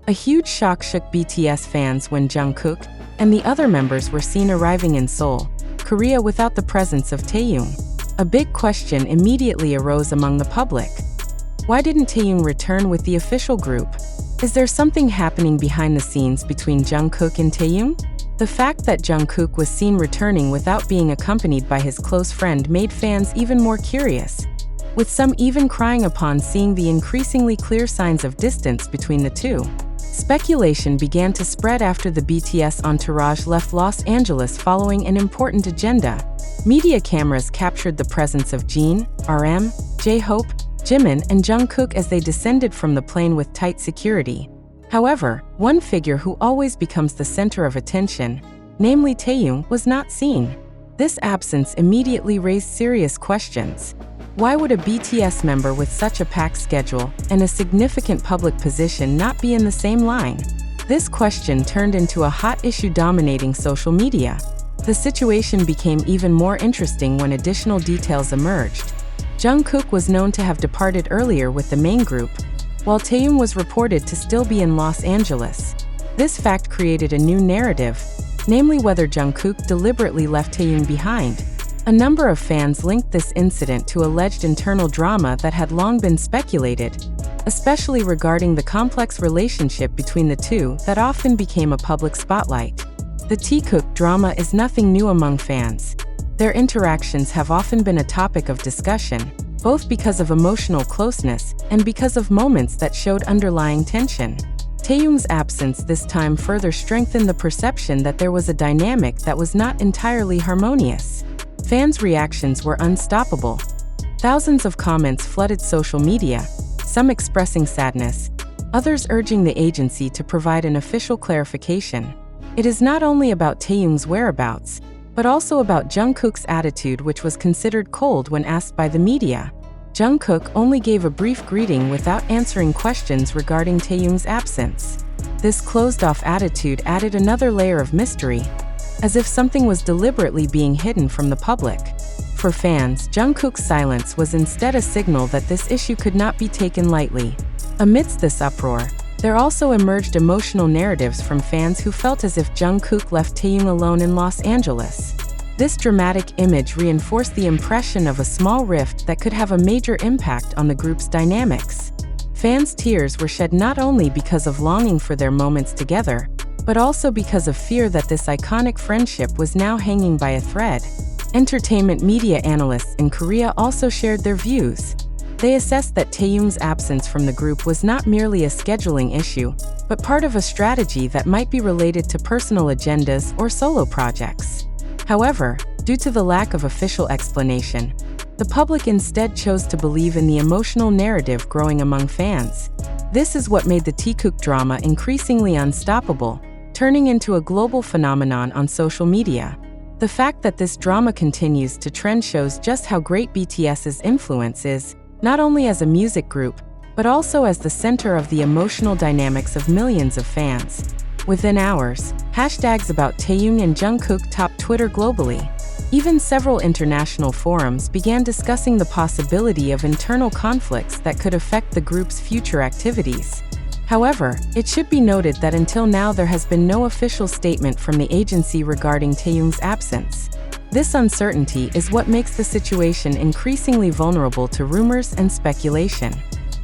A huge shock shook BTS fans when Jungkook and the other members were seen arriving in Seoul, Korea without the presence of Taehyung. A big question immediately arose among the public. Why didn't Taehyung return with the official group? Is there something happening behind the scenes between Jungkook and Taehyung? The fact that Jungkook was seen returning without being accompanied by his close friend made fans even more curious, with some even crying upon seeing the increasingly clear signs of distance between the two. Speculation began to spread after the BTS entourage left Los Angeles following an important agenda. Media cameras captured the presence of Jin, RM, J-Hope, Jimin, and Jungkook as they descended from the plane with tight security. However, one figure who always becomes the center of attention, namely Taehyung, was not seen. This absence immediately raised serious questions. Why would a BTS member with such a packed schedule and a significant public position not be in the same line? This question turned into a hot issue dominating social media. The situation became even more interesting when additional details emerged. Jungkook was known to have departed earlier with the main group, while Taehyung was reported to still be in Los Angeles. This fact created a new narrative, namely whether Jungkook deliberately left Taehyung behind. A number of fans linked this incident to alleged internal drama that had long been speculated, especially regarding the complex relationship between the two that often became a public spotlight. The Jungkook drama is nothing new among fans. Their interactions have often been a topic of discussion, both because of emotional closeness and because of moments that showed underlying tension. Taehyung's absence this time further strengthened the perception that there was a dynamic that was not entirely harmonious. Fans' reactions were unstoppable. Thousands of comments flooded social media, some expressing sadness, others urging the agency to provide an official clarification. It is not only about Taehyung's whereabouts, but also about Jungkook's attitude, which was considered cold when asked by the media. Jungkook only gave a brief greeting without answering questions regarding Taehyung's absence. This closed-off attitude added another layer of mystery, as if something was deliberately being hidden from the public. For fans, Jungkook's silence was instead a signal that this issue could not be taken lightly. Amidst this uproar, there also emerged emotional narratives from fans who felt as if Jungkook left Taehyung alone in Los Angeles. This dramatic image reinforced the impression of a small rift that could have a major impact on the group's dynamics. Fans' tears were shed not only because of longing for their moments together, but also because of fear that this iconic friendship was now hanging by a thread. Entertainment media analysts in Korea also shared their views. They assessed that Taehyung's absence from the group was not merely a scheduling issue, but part of a strategy that might be related to personal agendas or solo projects. However, due to the lack of official explanation, the public instead chose to believe in the emotional narrative growing among fans. This is what made the Jungkook drama increasingly unstoppable, turning into a global phenomenon on social media. The fact that this drama continues to trend shows just how great BTS's influence is, not only as a music group, but also as the center of the emotional dynamics of millions of fans. Within hours, hashtags about Taehyung and Jungkook topped Twitter globally. Even several international forums began discussing the possibility of internal conflicts that could affect the group's future activities. However, it should be noted that until now there has been no official statement from the agency regarding Taehyung's absence. This uncertainty is what makes the situation increasingly vulnerable to rumors and speculation.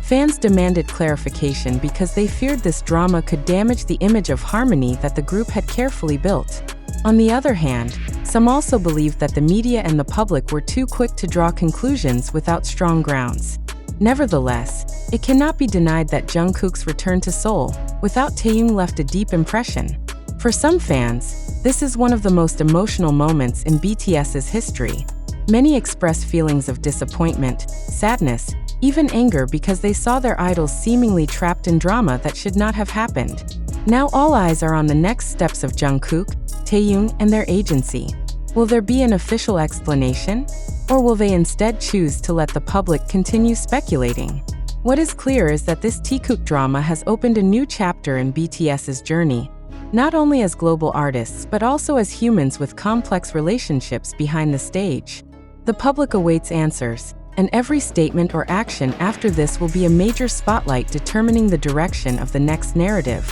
Fans demanded clarification because they feared this drama could damage the image of harmony that the group had carefully built. On the other hand, some also believed that the media and the public were too quick to draw conclusions without strong grounds. Nevertheless, it cannot be denied that Jungkook's return to Seoul without Taehyung left a deep impression. For some fans, this is one of the most emotional moments in BTS's history. Many expressed feelings of disappointment, sadness, even anger because they saw their idols seemingly trapped in drama that should not have happened. Now all eyes are on the next steps of Jungkook, Taehyung, and their agency. Will there be an official explanation? Or will they instead choose to let the public continue speculating? What is clear is that this Jungkook drama has opened a new chapter in BTS's journey, not only as global artists but also as humans with complex relationships behind the stage. The public awaits answers, and every statement or action after this will be a major spotlight determining the direction of the next narrative.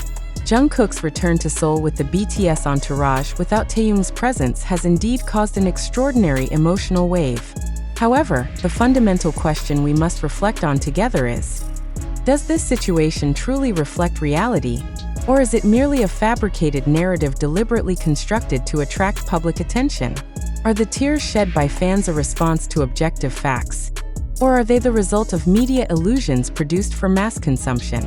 Jungkook's return to Seoul with the BTS entourage without Taehyung's presence has indeed caused an extraordinary emotional wave. However, the fundamental question we must reflect on together is, does this situation truly reflect reality, or is it merely a fabricated narrative deliberately constructed to attract public attention? Are the tears shed by fans a response to objective facts, or are they the result of media illusions produced for mass consumption?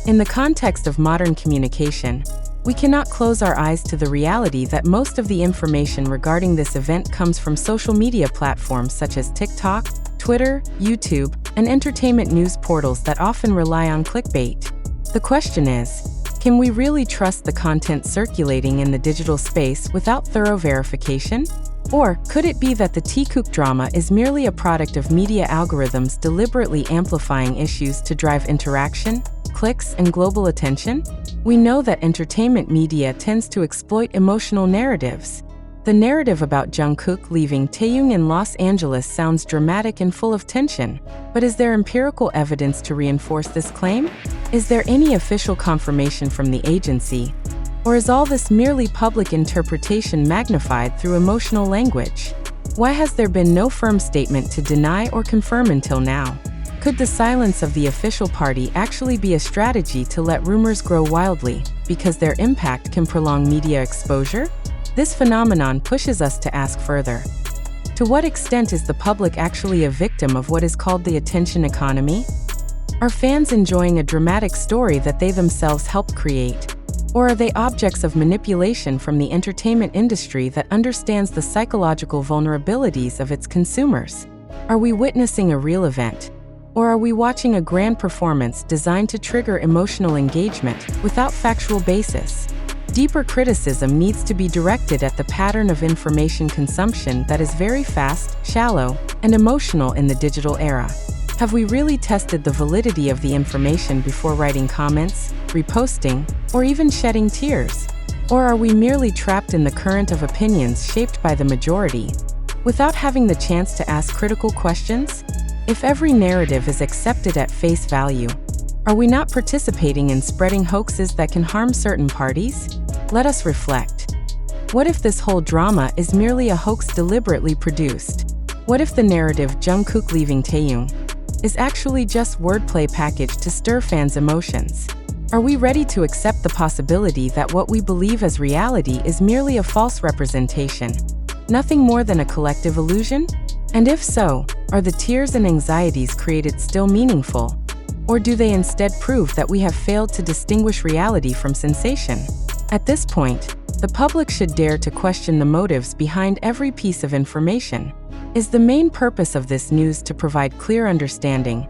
In the context of modern communication, we cannot close our eyes to the reality that most of the information regarding this event comes from social media platforms such as TikTok, Twitter, YouTube, and entertainment news portals that often rely on clickbait. The question is, can we really trust the content circulating in the digital space without thorough verification? Or could it be that the Jungkook drama is merely a product of media algorithms deliberately amplifying issues to drive interaction, clicks, and global attention? We know that entertainment media tends to exploit emotional narratives. The narrative about Jungkook leaving Taehyung in Los Angeles sounds dramatic and full of tension, but is there empirical evidence to reinforce this claim? Is there any official confirmation from the agency? Or is all this merely public interpretation magnified through emotional language? Why has there been no firm statement to deny or confirm until now? Could the silence of the official party actually be a strategy to let rumors grow wildly, because their impact can prolong media exposure? This phenomenon pushes us to ask further. To what extent is the public actually a victim of what is called the attention economy? Are fans enjoying a dramatic story that they themselves helped create? Or are they objects of manipulation from the entertainment industry that understands the psychological vulnerabilities of its consumers? Are we witnessing a real event? Or are we watching a grand performance designed to trigger emotional engagement without factual basis? Deeper criticism needs to be directed at the pattern of information consumption that is very fast, shallow, and emotional in the digital era. Have we really tested the validity of the information before writing comments, reposting, or even shedding tears? Or are we merely trapped in the current of opinions shaped by the majority, without having the chance to ask critical questions? If every narrative is accepted at face value, are we not participating in spreading hoaxes that can harm certain parties? Let us reflect. What if this whole drama is merely a hoax deliberately produced? What if the narrative Jungkook leaving Taehyung is actually just wordplay packaged to stir fans' emotions? Are we ready to accept the possibility that what we believe as reality is merely a false representation, nothing more than a collective illusion? And if so, are the tears and anxieties created still meaningful? Or do they instead prove that we have failed to distinguish reality from sensation? At this point, the public should dare to question the motives behind every piece of information. Is the main purpose of this news to provide clear understanding,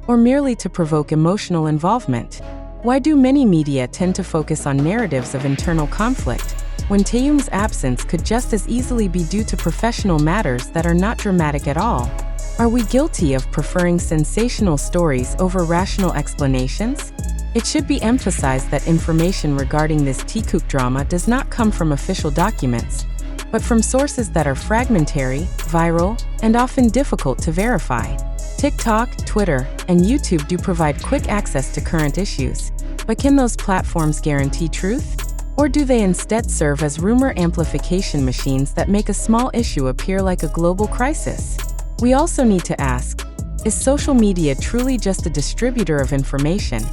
or merely to provoke emotional involvement? Why do many media tend to focus on narratives of internal conflict, when Taehyung's absence could just as easily be due to professional matters that are not dramatic at all? Are we guilty of preferring sensational stories over rational explanations? It should be emphasized that information regarding this Jungkook drama does not come from official documents, but from sources that are fragmentary, viral, and often difficult to verify. TikTok, Twitter, and YouTube do provide quick access to current issues, but can those platforms guarantee truth? Or do they instead serve as rumor amplification machines that make a small issue appear like a global crisis? We also need to ask, is social media truly just a distributor of information,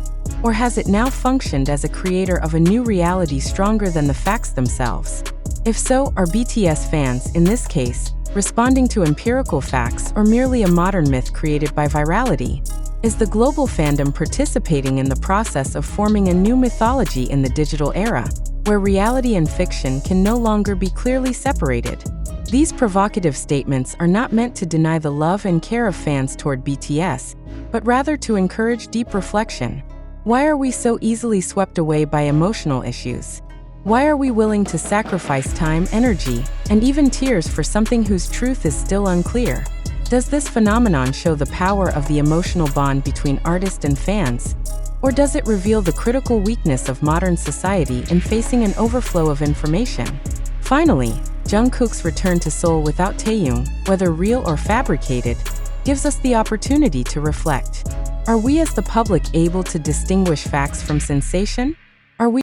or has it now functioned as a creator of a new reality stronger than the facts themselves? If so, are BTS fans, in this case, responding to empirical facts or merely a modern myth created by virality? Is the global fandom participating in the process of forming a new mythology in the digital era, where reality and fiction can no longer be clearly separated? These provocative statements are not meant to deny the love and care of fans toward BTS, but rather to encourage deep reflection. Why are we so easily swept away by emotional issues? Why are we willing to sacrifice time, energy, and even tears for something whose truth is still unclear? Does this phenomenon show the power of the emotional bond between artist and fans? Or does it reveal the critical weakness of modern society in facing an overflow of information? Finally, Jungkook's return to Seoul without Taehyung, whether real or fabricated, gives us the opportunity to reflect. Are we as the public able to distinguish facts from sensation?